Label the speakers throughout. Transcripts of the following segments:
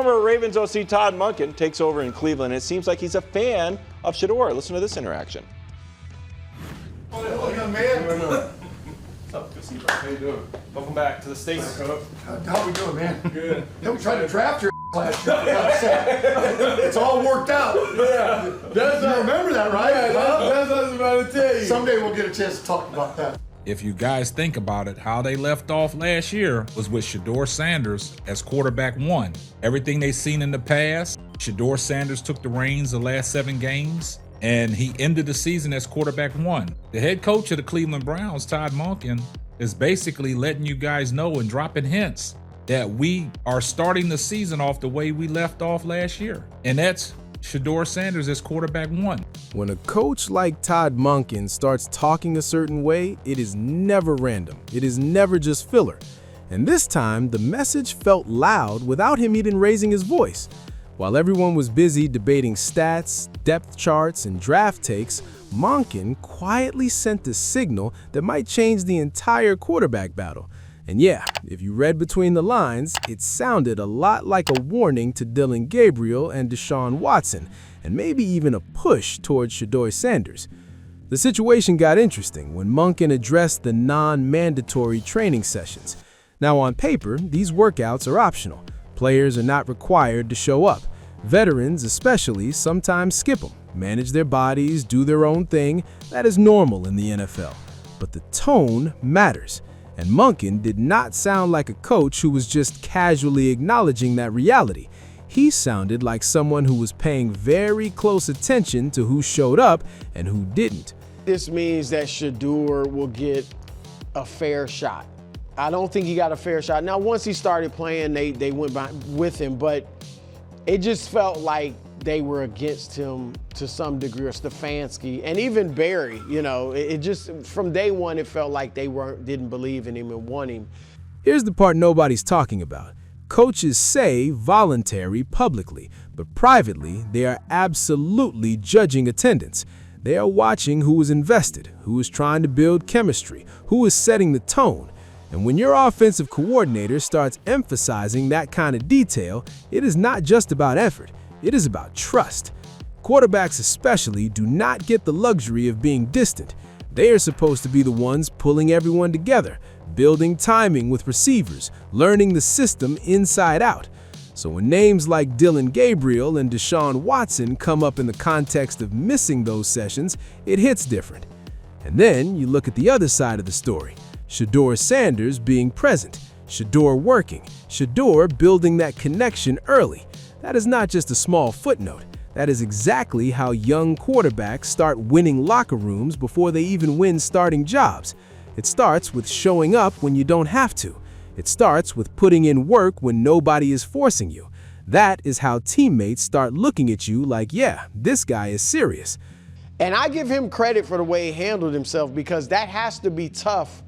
Speaker 1: Former Ravens OC Todd Monken takes over in Cleveland. It seems like he's a fan of Shedeur. Listen to this interaction.
Speaker 2: Hello, young man.
Speaker 3: What's up? Good to see you, bro. How you doing? Welcome back to the States.
Speaker 2: How we doing, man?
Speaker 3: Good.
Speaker 2: Don't try to draft your last year. It's all worked out.
Speaker 3: Yeah.
Speaker 2: You remember that, right?
Speaker 3: Yeah, that's what I was about to tell you.
Speaker 2: Someday we'll get a chance to talk about that.
Speaker 4: If you guys think about it, how they left off last year was with Shedeur Sanders as quarterback one. Everything they've seen in the past, Shedeur Sanders took the reins the last 7 games, and he ended the season as quarterback one. The head coach of the Cleveland Browns, Todd Monken, is basically letting you guys know and dropping hints that we are starting the season off the way we left off last year. And that's Shedeur Sanders as quarterback one.
Speaker 5: When a coach like Todd Monken starts talking a certain way, it is never random. It is never just filler. And this time, the message felt loud without him even raising his voice. While everyone was busy debating stats, depth charts, and draft takes, Monken quietly sent a signal that might change the entire quarterback battle. And yeah, if you read between the lines, it sounded a lot like a warning to Dillon, Gabriel, and DeShaun Watson, and maybe even a push towards Shedeur Sanders. The situation got interesting when Monken addressed the non-mandatory training sessions. Now on paper, these workouts are optional. Players are not required to show up. Veterans especially sometimes skip them, manage their bodies, do their own thing. That is normal in the NFL. But the tone matters. And Monken did not sound like a coach who was just casually acknowledging that reality. He sounded like someone who was paying very close attention to who showed up and who didn't.
Speaker 6: This means that Shedeur will get a fair shot. I don't think he got a fair shot. Now, once he started playing, they went by with him, but it just felt like they were against him to some degree, or Stefanski, and even Barry. You know, it just, from day one, it felt like they didn't believe in him and want him.
Speaker 5: Here's the part nobody's talking about. Coaches say voluntary publicly, but privately, they are absolutely judging attendance. They are watching who is invested, who is trying to build chemistry, who is setting the tone. And when your offensive coordinator starts emphasizing that kind of detail, it is not just about effort. It is about trust. Quarterbacks especially do not get the luxury of being distant. They are supposed to be the ones pulling everyone together, building timing with receivers, learning the system inside out. So when names like Dillon, Gabriel, and Deshaun Watson come up in the context of missing those sessions, it hits different. And then you look at the other side of the story. Shedeur Sanders being present, Shedeur working, Shedeur building that connection early. That is not just a small footnote. That is exactly how young quarterbacks start winning locker rooms before they even win starting jobs. It starts with showing up when you don't have to. It starts with putting in work when nobody is forcing you. That is how teammates start looking at you like, yeah, this guy is serious.
Speaker 6: And I give him credit for the way he handled himself, because that has to be tough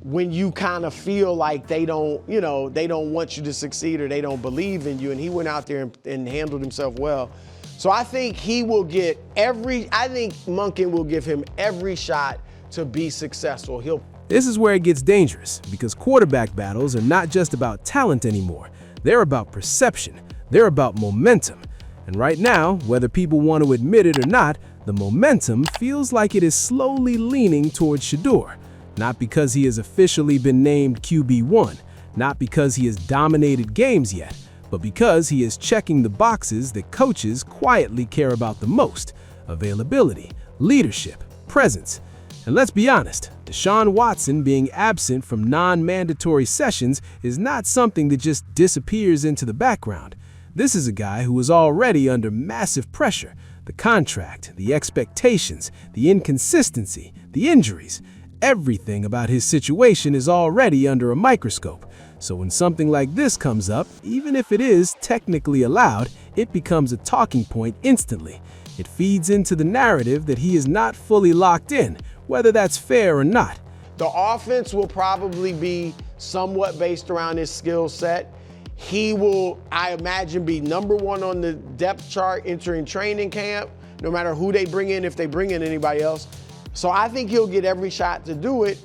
Speaker 6: when you kind of feel like they don't want you to succeed, or they don't believe in you. And he went out there and handled himself well. So I think I think Monken will give him every shot to be successful.
Speaker 5: This is where it gets dangerous, because quarterback battles are not just about talent anymore. They're about perception. They're about momentum. And right now, whether people want to admit it or not, the momentum feels like it is slowly leaning towards Shedeur. Not because he has officially been named QB1, not because he has dominated games yet, but because he is checking the boxes that coaches quietly care about the most: availability, leadership, presence. And let's be honest, Deshaun Watson being absent from non-mandatory sessions is not something that just disappears into the background. This is a guy who is already under massive pressure: the contract, the expectations, the inconsistency, the injuries. Everything about his situation is already under a microscope. So when something like this comes up, even if it is technically allowed, it becomes a talking point instantly. It feeds into the narrative that he is not fully locked in, whether that's fair or not.
Speaker 6: The offense will probably be somewhat based around his skill set. He will, I imagine, be #1 on the depth chart entering training camp, no matter who they bring in, if they bring in anybody else. So I think he'll get every shot to do it.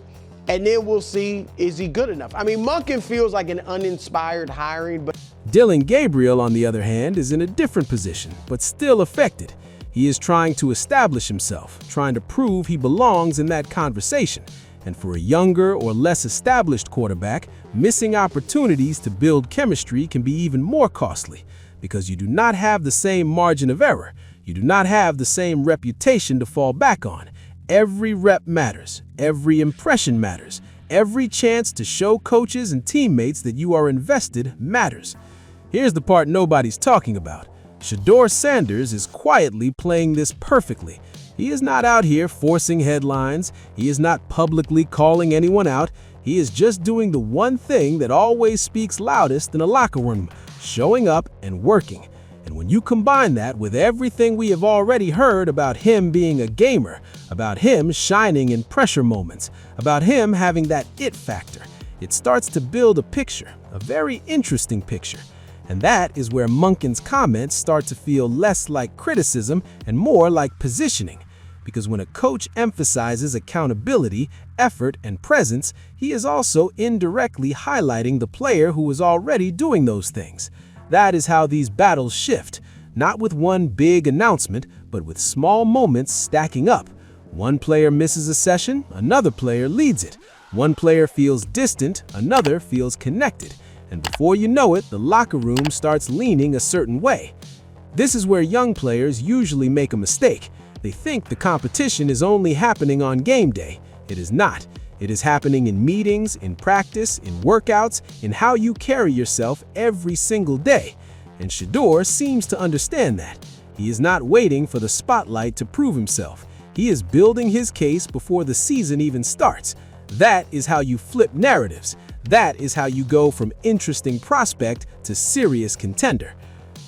Speaker 6: and then we'll see, is he good enough? I mean, Monken feels like an uninspired hiring, but
Speaker 5: Dillon Gabriel, on the other hand, is in a different position, but still affected. He is trying to establish himself, trying to prove he belongs in that conversation. And for a younger or less established quarterback, missing opportunities to build chemistry can be even more costly because you do not have the same margin of error. You do not have the same reputation to fall back on. Every rep matters. Every impression matters. Every chance to show coaches and teammates that you are invested matters. Here's the part nobody's talking about. Shedeur Sanders is quietly playing this perfectly. He is not out here forcing headlines. He is not publicly calling anyone out. He is just doing the one thing that always speaks loudest in a locker room, showing up and working. And when you combine that with everything we have already heard about him being a gamer, about him shining in pressure moments, about him having that it factor, it starts to build a picture, a very interesting picture. And that is where Monken's comments start to feel less like criticism and more like positioning. Because when a coach emphasizes accountability, effort, and presence, he is also indirectly highlighting the player who is already doing those things. That is how these battles shift, not with one big announcement, but with small moments stacking up. One player misses a session, another player leads it. One player feels distant, another feels connected. And before you know it, the locker room starts leaning a certain way. This is where young players usually make a mistake. They think the competition is only happening on game day. It is not. It is happening in meetings, in practice, in workouts, in how you carry yourself every single day. And Shedeur seems to understand that. He is not waiting for the spotlight to prove himself. He is building his case before the season even starts. That is how you flip narratives. That is how you go from interesting prospect to serious contender.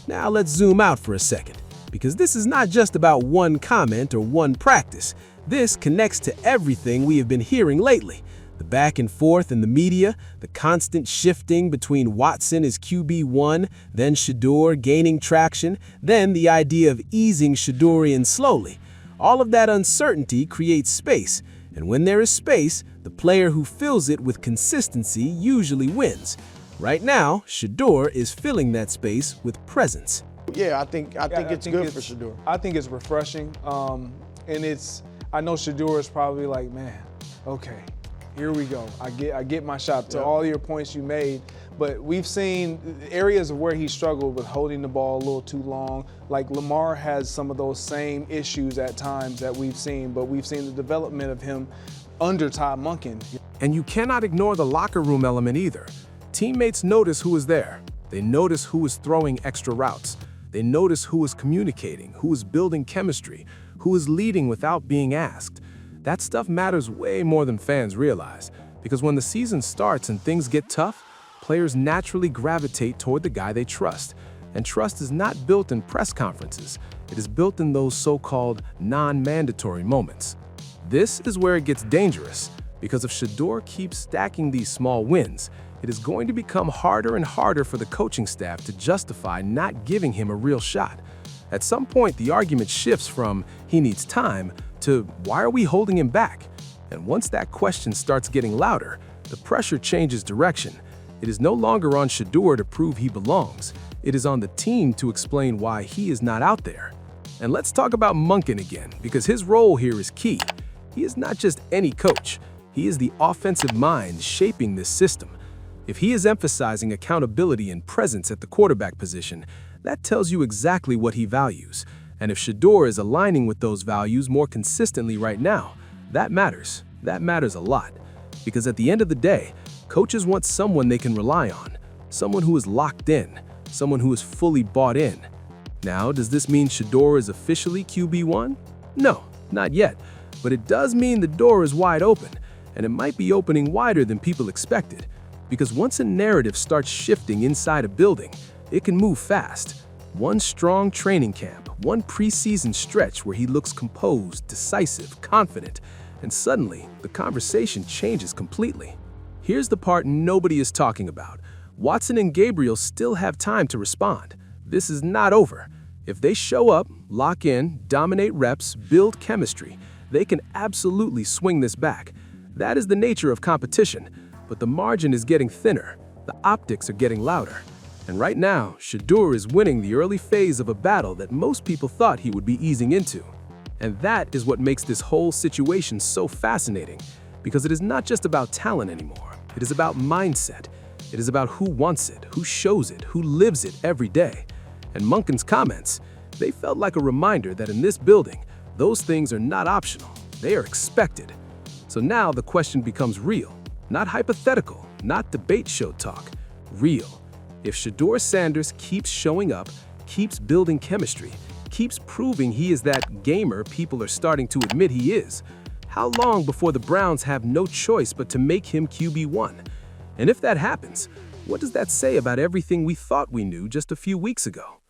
Speaker 5: Now let's zoom out for a second, because this is not just about one comment or one practice. This connects to everything we have been hearing lately. The back and forth in the media, the constant shifting between Watson as QB1, then Shedeur gaining traction, then the idea of easing Shedeur in slowly. All of that uncertainty creates space, and when there is space, the player who fills it with consistency usually wins. Right now, Shedeur is filling that space with presence.
Speaker 6: yeah, I think it's good for Shedeur.
Speaker 3: I think it's refreshing, and I know Shedeur is probably like, man, okay, here we go. I get my shot. To all your points you made, but we've seen areas of where he struggled with holding the ball a little too long. Like Lamar has some of those same issues at times that we've seen, but we've seen the development of him under Todd Monken.
Speaker 5: And you cannot ignore the locker room element either. Teammates notice who is there. They notice who is throwing extra routes. They notice who is communicating, who is building chemistry, who is leading without being asked. That stuff matters way more than fans realize, because when the season starts and things get tough, players naturally gravitate toward the guy they trust. And trust is not built in press conferences. It is built in those so-called non-mandatory moments. This is where it gets dangerous, because if Shedeur keeps stacking these small wins, it is going to become harder and harder for the coaching staff to justify not giving him a real shot. At some point, the argument shifts from he needs time to why are we holding him back? And once that question starts getting louder, the pressure changes direction. It is no longer on Shedeur to prove he belongs. It is on the team to explain why he is not out there. And let's talk about Monken again, because his role here is key. He is not just any coach. He is the offensive mind shaping this system. If he is emphasizing accountability and presence at the quarterback position, that tells you exactly what he values. And if Shedeur is aligning with those values more consistently right now, that matters. That matters a lot. Because at the end of the day, coaches want someone they can rely on, someone who is locked in, someone who is fully bought in. Now, does this mean Shedeur is officially QB1? No, not yet. But it does mean the door is wide open, and it might be opening wider than people expected. Because once a narrative starts shifting inside a building, it can move fast. One strong training camp, one preseason stretch where he looks composed, decisive, confident, and suddenly the conversation changes completely. Here's the part nobody is talking about. Watson and Gabriel still have time to respond. This is not over. If they show up, lock in, dominate reps, build chemistry, they can absolutely swing this back. That is the nature of competition, but the margin is getting thinner, the optics are getting louder. And right now, Shedeur is winning the early phase of a battle that most people thought he would be easing into. And that is what makes this whole situation so fascinating, because it is not just about talent anymore. It is about mindset. It is about who wants it, who shows it, who lives it every day. And Monken's comments, they felt like a reminder that in this building, those things are not optional, they are expected. So now the question becomes real, not hypothetical, not debate show talk, real. If Shedeur Sanders keeps showing up, keeps building chemistry, keeps proving he is that gamer people are starting to admit he is, how long before the Browns have no choice but to make him QB1? And if that happens, what does that say about everything we thought we knew just a few weeks ago?